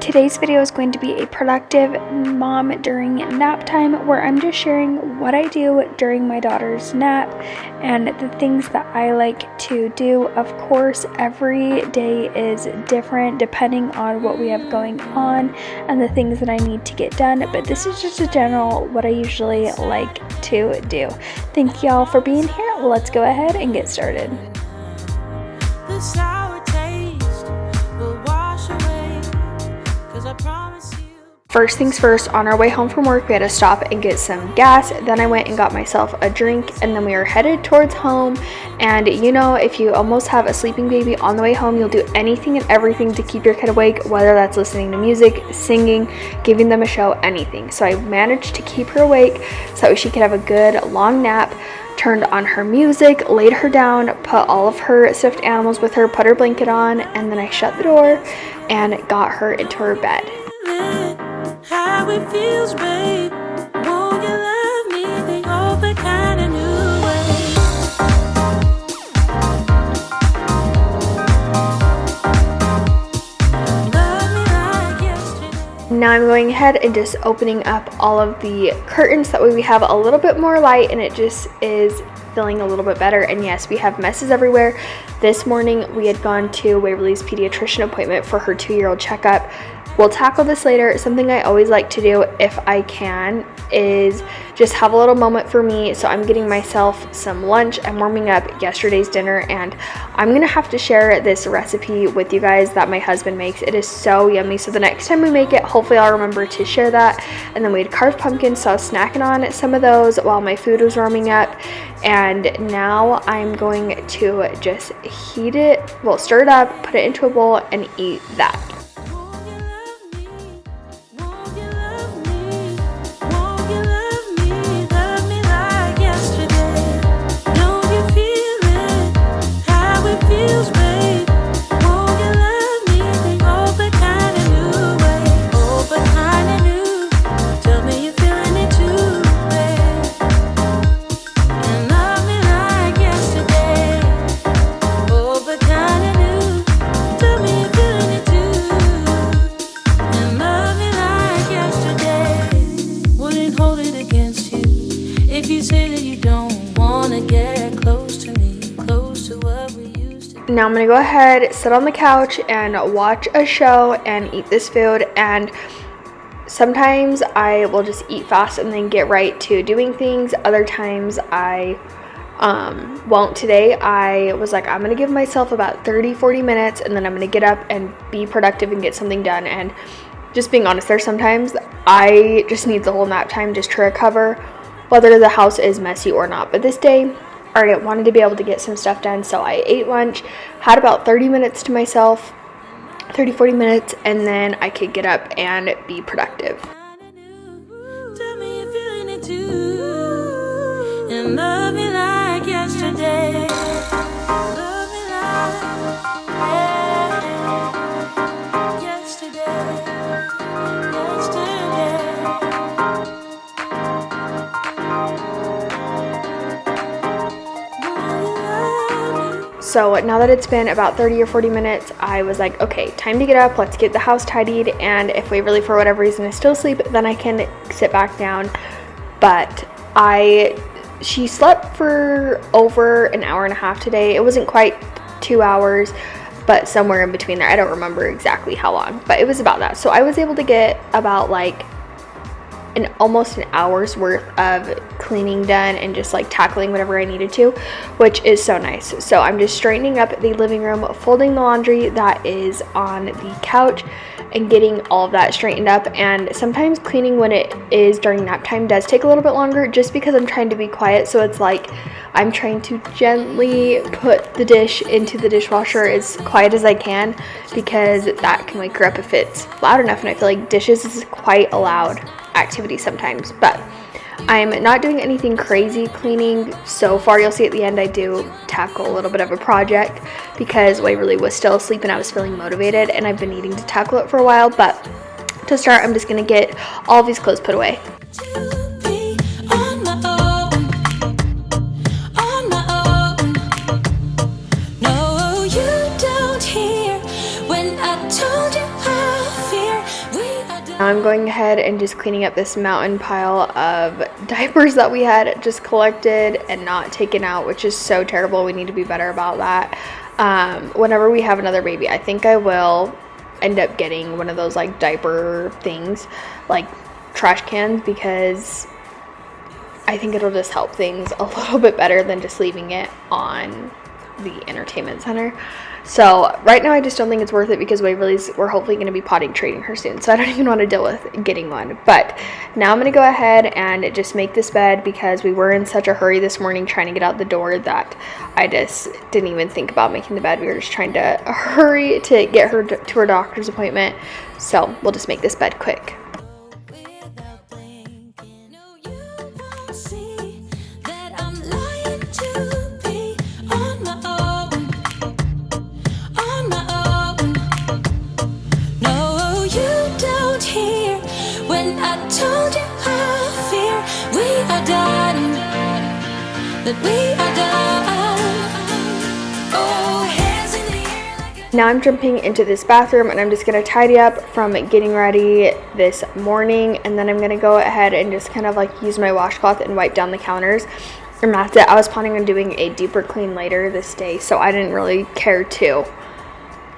Today's video is going to be a productive mom during nap time, where I'm just sharing what I do during my daughter's nap and the things that I like to do. Of course, every day is different depending on what we have going on and the things that I need to get done, but this is just a general what I usually like to do. Thank y'all for being here. Let's go ahead and get started. First things first, on our way home from work, we had to stop and get some gas. Then I went and got myself a drink, and then we were headed towards home. And you know, if you almost have a sleeping baby on the way home, you'll do anything and everything to keep your kid awake, whether that's listening to music, singing, giving them a show, anything. So I managed to keep her awake so that she could have a good long nap. Turned on her music, laid her down, put all of her stuffed animals with her, put her blanket on, and then I shut the door and got her into her bed. How it feels, babe. Won't you love me the old kind of new way? Love me like yesterday. Now I'm going ahead and just opening up all of the curtains. That way we have a little bit more light and it just is feeling a little bit better. And yes, we have messes everywhere. This morning we had gone to Waverly's pediatrician appointment for her 2-year-old checkup. We'll tackle this later. Something I always like to do if I can is just have a little moment for me. So I'm getting myself some lunch. I'm warming up yesterday's dinner, and I'm gonna have to share this recipe with you guys that my husband makes. It is so yummy. So the next time we make it, hopefully I'll remember to share that. And then we had carved pumpkins, so I was snacking on some of those while my food was warming up. And now I'm going to just stir it up, put it into a bowl, and eat that. Now I'm gonna go ahead, sit on the couch and watch a show and eat this food. And sometimes I will just eat fast and then get right to doing things. Other times I won't. Today I was like, I'm gonna give myself about 30-40 minutes and then I'm gonna get up and be productive and get something done. And just being honest, there's sometimes I just need the whole nap time just to recover, whether the house is messy or not. But this day I wanted to be able to get some stuff done, so I ate lunch, had about 30 minutes to myself, 30-40 minutes, and then I could get up and be productive. Tell me you're feeling it too, and love me like yesterday. Love me like yesterday. So now that it's been about 30 or 40 minutes, I was like, okay, time to get up. Let's get the house tidied. And if Waverly, for whatever reason, is still asleep, then I can sit back down. But she slept for over an hour and a half today. It wasn't quite 2 hours, but somewhere in between there. I don't remember exactly how long, but it was about that. So I was able to get about like almost an hour's worth of cleaning done and just like tackling whatever I needed to, which is so nice. So I'm just straightening up the living room, folding the laundry that is on the couch, and getting all of that straightened up. And sometimes cleaning when it is during nap time does take a little bit longer, just because I'm trying to be quiet. So it's like I'm trying to gently put the dish into the dishwasher as quiet as I can, because that can wake her up if it's loud enough. And I feel like dishes is quite a loud activity sometimes. But I'm not doing anything crazy cleaning so far. You'll see at the end I do tackle a little bit of a project because Waverly was still asleep and I was feeling motivated, and I've been needing to tackle it for a while. But to start, I'm just going to get all of these clothes put away. Now I'm going ahead and just cleaning up this mountain pile of diapers that we had just collected and not taken out, which is so terrible. We need to be better about that. Whenever we have another baby, I think I will end up getting one of those like diaper things, like trash cans, because I think it'll just help things a little bit better than just leaving it on the entertainment center. So right now I just don't think it's worth it because Waverly's, we're hopefully going to be potty training her soon, so I don't even want to deal with getting one. But now I'm going to go ahead and just make this bed because we were in such a hurry this morning trying to get out the door that I just didn't even think about making the bed. We were just trying to hurry to get her to her doctor's appointment, so we'll just make this bed quick. Now I'm jumping into this bathroom and I'm just going to tidy up from getting ready this morning, and then I'm going to go ahead and just kind of like use my washcloth and wipe down the counters, and that's it. I was planning on doing a deeper clean later this day, so I didn't really care to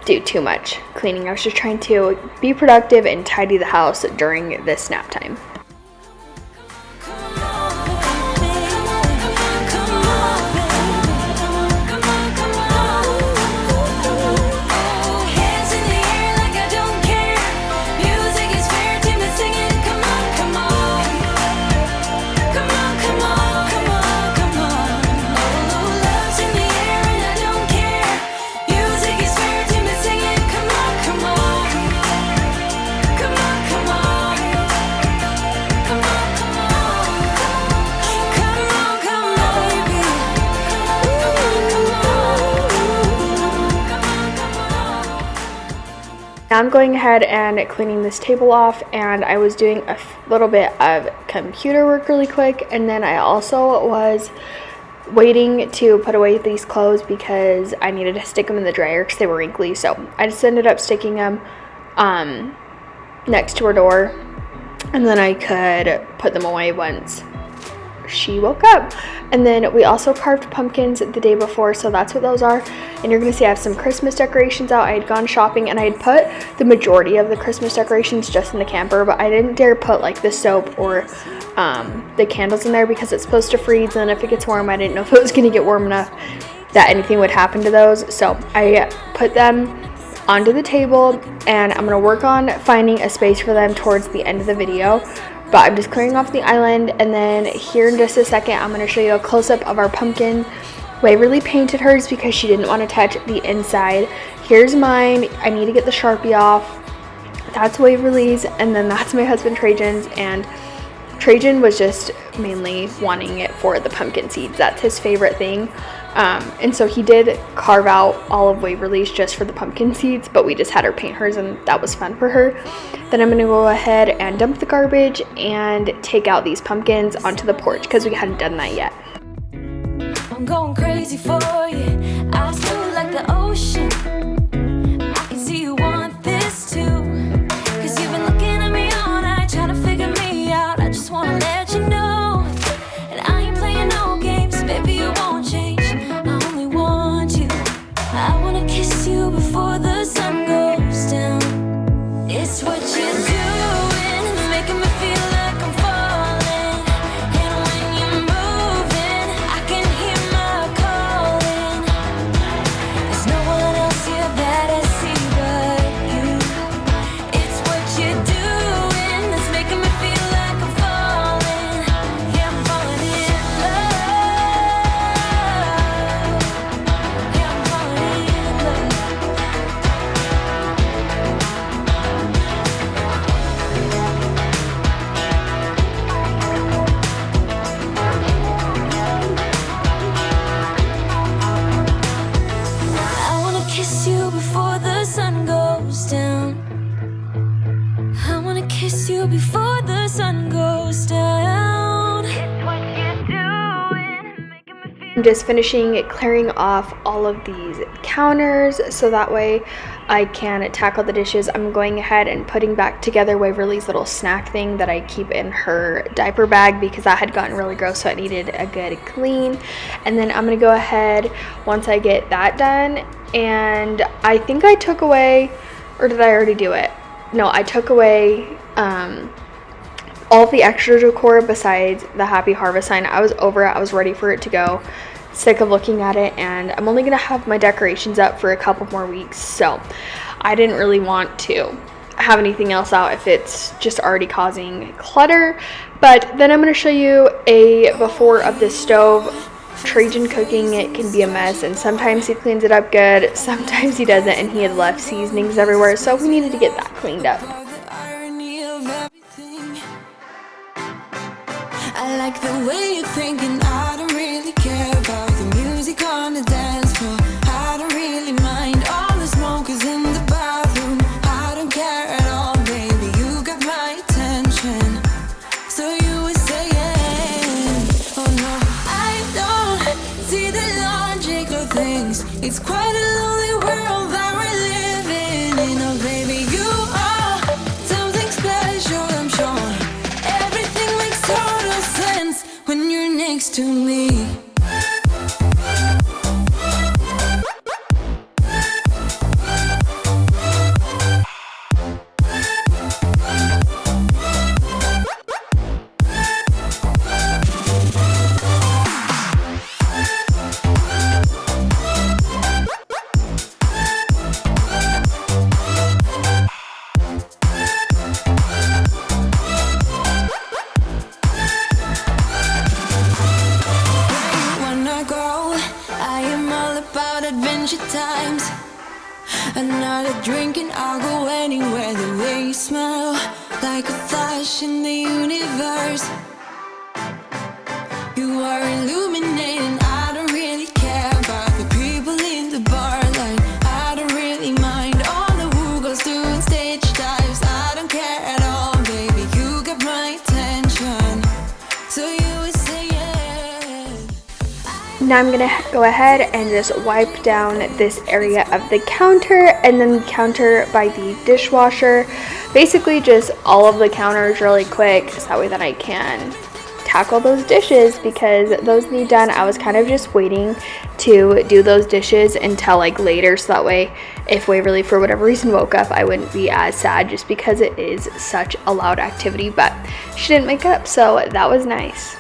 do too much cleaning. I was just trying to be productive and tidy the house during this nap time. Now I'm going ahead and cleaning this table off, and I was doing a little bit of computer work really quick, and then I also was waiting to put away these clothes because I needed to stick them in the dryer because they were wrinkly. So I just ended up sticking them next to her door, and then I could put them away once she woke up. And then we also carved pumpkins the day before, so that's what those are. And you're gonna see I have some Christmas decorations out. I had gone shopping and I had put the majority of the Christmas decorations just in the camper, but I didn't dare put like the soap or the candles in there because it's supposed to freeze, and if it gets warm, I didn't know if it was gonna get warm enough that anything would happen to those. So I put them onto the table, and I'm gonna work on finding a space for them towards the end of the video. But I'm just clearing off the island, and then here in just a second I'm going to show you a close-up of our pumpkin. Waverly painted hers because she didn't want to touch the inside. Here's mine. I need to get the Sharpie off. That's Waverly's, and then that's my husband Trajan's, and Trajan was just mainly wanting it for the pumpkin seeds. That's his favorite thing. And so he did carve out all of Waverly's just for the pumpkin seeds, but we just had her paint hers, and that was fun for her. Then I'm going to go ahead and dump the garbage and take out these pumpkins onto the porch because we hadn't done that yet. I'm going crazy for you. I feel like the ocean. I can see you want this too. Cause you've been looking at me all night, trying to figure me out. I just wanna let you know. And I ain't playing no games, baby, you won't change. I only want you. I wanna kiss you before the sun goes down. It's what you're doing, it's making me feel like I'm falling. And when you're moving, I can hear my calling. There's no one else here that I see but you. It's what you're doing, it's making me feel like I'm falling. Yeah, I'm falling in love. Yeah, I'm falling in love. I wanna kiss you before the sun goes down. I wanna kiss you before the sun goes down. It's what you're doing, making me feel just finishing clearing off all of these counters so that way I can tackle the dishes. I'm going ahead and putting back together Waverly's little snack thing that I keep in her diaper bag because that had gotten really gross, so it needed a good clean. And then I'm gonna go ahead once I get that done, and I think I took away, or did I already do it? No, I took away all of the extra decor besides the Happy Harvest sign. I was over it. I was ready for it to go. Sick of looking at it, and I'm only gonna have my decorations up for a couple more weeks, so I didn't really want to have anything else out if it's just already causing clutter. But then I'm gonna show you a before of this stove. Trajan cooking, it can be a mess, and sometimes he cleans it up good, sometimes he doesn't, and he had left seasonings everywhere, so we needed to get that cleaned up. I like the way you're thinking. I don't really care about the music on the dance floor. I don't really mind all the smokers in the bathroom. I don't care at all, baby. You got my attention. So you were saying, oh no, I don't see the logic of things. It's quite a lonely world that we're living in. Oh baby, you are something special, I'm sure. Everything makes total sense when you're next to me. Times another drink and I'll go anywhere. The way you smell, like a flash in the universe. You are illuminating. I don't really care about the people in the bar line. I don't really mind all the who goes doing stage dives. I don't care at all, baby. You got my attention. So you would say yes. Now I'm gonna go ahead and just wipe down this area of the counter and then the counter by the dishwasher. Basically just all of the counters really quick so that way that I can tackle those dishes because those need done. I was kind of just waiting to do those dishes until like later so that way if Waverly for whatever reason woke up I wouldn't be as sad just because it is such a loud activity, but she didn't wake up, so that was nice.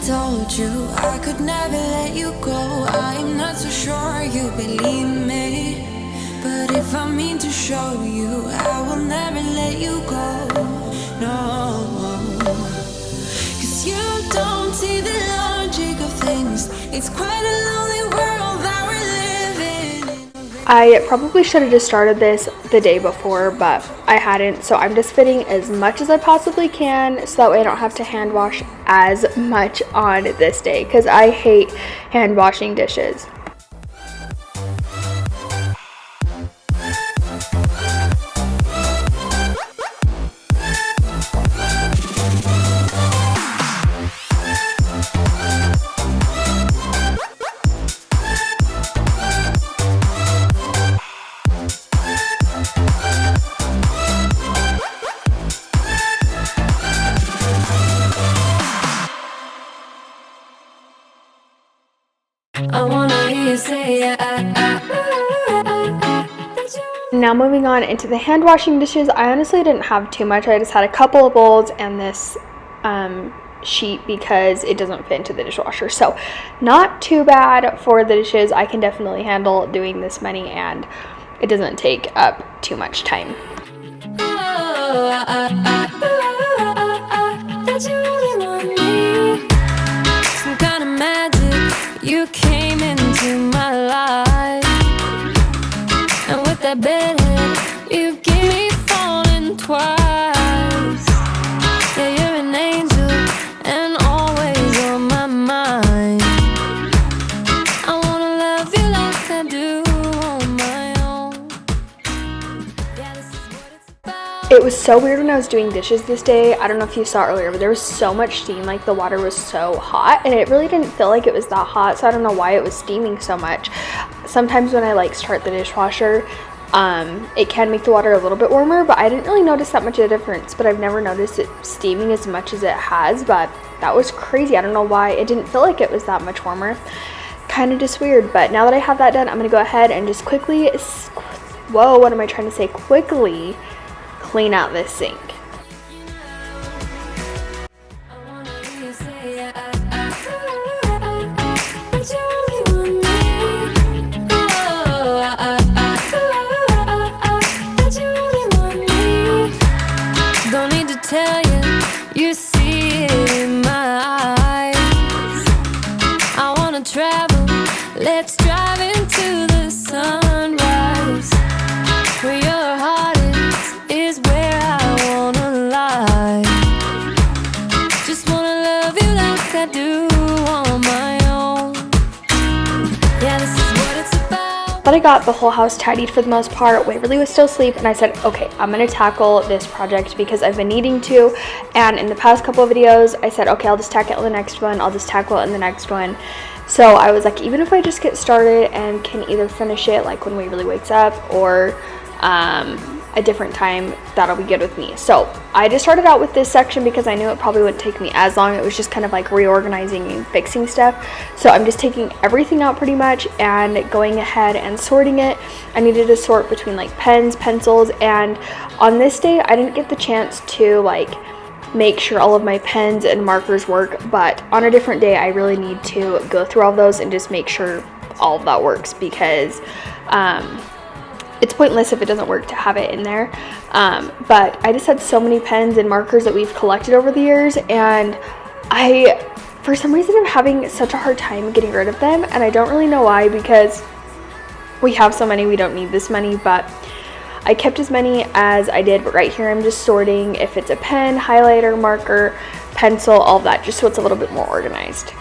Told you I could never let you go. I'm not so sure you believe me, but if I mean to show you, I will never let you go. No, 'cause you don't see the logic of things. It's quite a lonely world that we're living in. I probably should have just started this the day before, but I hadn't, so I'm just fitting as much as I possibly can so that way I don't have to hand wash as much on this day because I hate hand washing dishes. I wanna hear you say Now moving on into the hand washing dishes, I honestly didn't have too much. I just had a couple of bowls and this sheet because it doesn't fit into the dishwasher. So not too bad for the dishes. I can definitely handle doing this many and it doesn't take up too much time. that you really want me. Some kind of magic, you came into my life, and with that bedhead, you keep me falling twice. Yeah, you're an It was so weird when I was doing dishes this day. I don't know if you saw earlier, but there was so much steam, like the water was so hot, and it really didn't feel like it was that hot, so I don't know why it was steaming so much. Sometimes when I like start the dishwasher, it can make the water a little bit warmer, but I didn't really notice that much of a difference. But I've never noticed it steaming as much as it has, but that was crazy. I don't know why it didn't feel like it was that much warmer. Kind of just weird. But now that I have that done, I'm gonna go ahead and just quickly, whoa, what am I trying to say? Quickly clean out this sink. Don't need to tell you, you see it in my eyes. I wanna travel, let's drive into the sunrise. Where your heart is where I wanna lie. Just wanna love you like I do on my own. Yeah, this is what it's about. But I got the whole house tidied for the most part. Waverly was still asleep, and I said, okay, I'm gonna tackle this project because I've been needing to. And in the past couple of videos, I said, okay, I'll just tackle it in the next one. I'll just tackle it in the next one. So I was like, even if I just get started and can either finish it like when Waverly wakes up or a different time, that'll be good with me. So I just started out with this section because I knew it probably wouldn't take me as long. It was just kind of like reorganizing and fixing stuff. So I'm just taking everything out pretty much and going ahead and sorting it. I needed to sort between like pens, pencils, and on this day I didn't get the chance to like make sure all of my pens and markers work, but on a different day I really need to go through all of those and just make sure all of that works, because it's pointless if it doesn't work to have it in there. But I just had so many pens and markers that we've collected over the years, and for some reason I'm having such a hard time getting rid of them, and I don't really know why, because we have so many, we don't need this many. But I kept as many as I did, but right here I'm just sorting if it's a pen, highlighter, marker, pencil, all of that, just so it's a little bit more organized.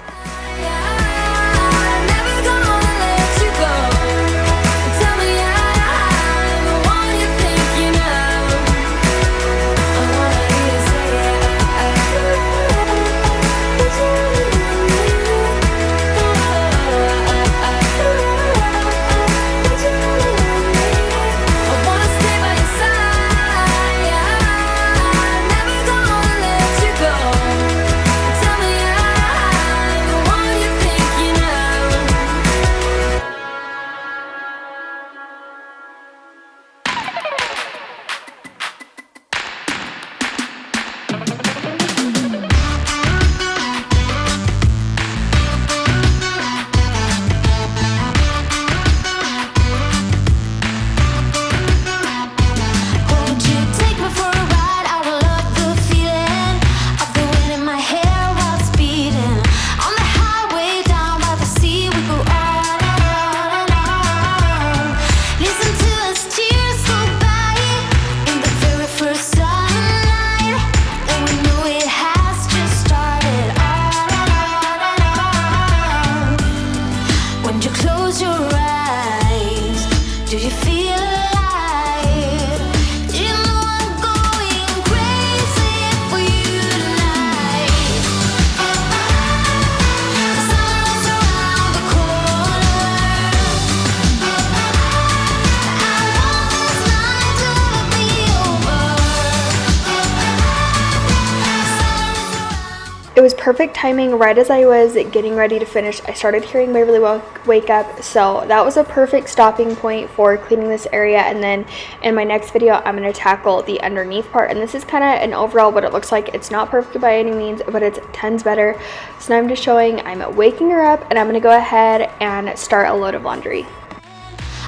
It was perfect timing. Right as I was getting ready to finish, I started hearing Waverly wake up, so that was a perfect stopping point for cleaning this area. And then in my next video I'm going to tackle the underneath part, and this is kind of an overall what it looks like. It's not perfect by any means, but it's tons better. So now I'm just showing I'm waking her up, and I'm going to go ahead and start a load of laundry.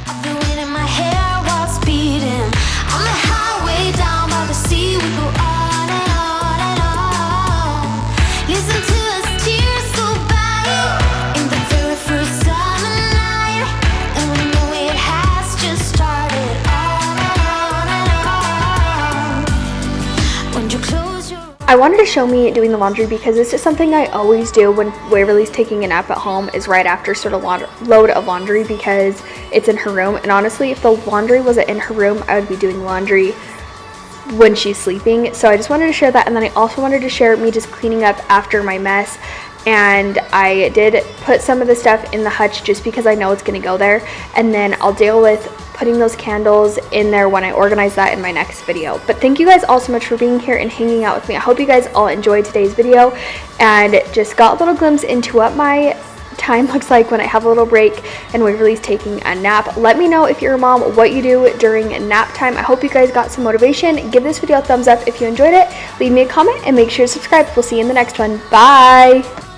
I've been waiting my hair while speeding on the highway down by the sea. We go on and on and on. Listen to us tears go by in the very first summer night, and we know it has just started on and on. When you close your I wanted to show me doing the laundry because this is something I always do when Waverly's taking a nap at home, is right after sort of load of laundry, because it's in her room. And honestly, if the laundry wasn't in her room, I would be doing laundry when she's sleeping. So I just wanted to share that, and then I also wanted to share me just cleaning up after my mess. And I did put some of the stuff in the hutch just because I know it's going to go there, and then I'll deal with putting those candles in there when I organize that in my next video. But thank you guys all so much for being here and hanging out with me. I hope you guys all enjoyed today's video and just got a little glimpse into what my time looks like when I have a little break and Waverly's taking a nap. Let me know if you're a mom what you do during nap time. I hope you guys got some motivation. Give this video a thumbs up if you enjoyed it. Leave me a comment and make sure to subscribe. We'll see you in the next one. Bye.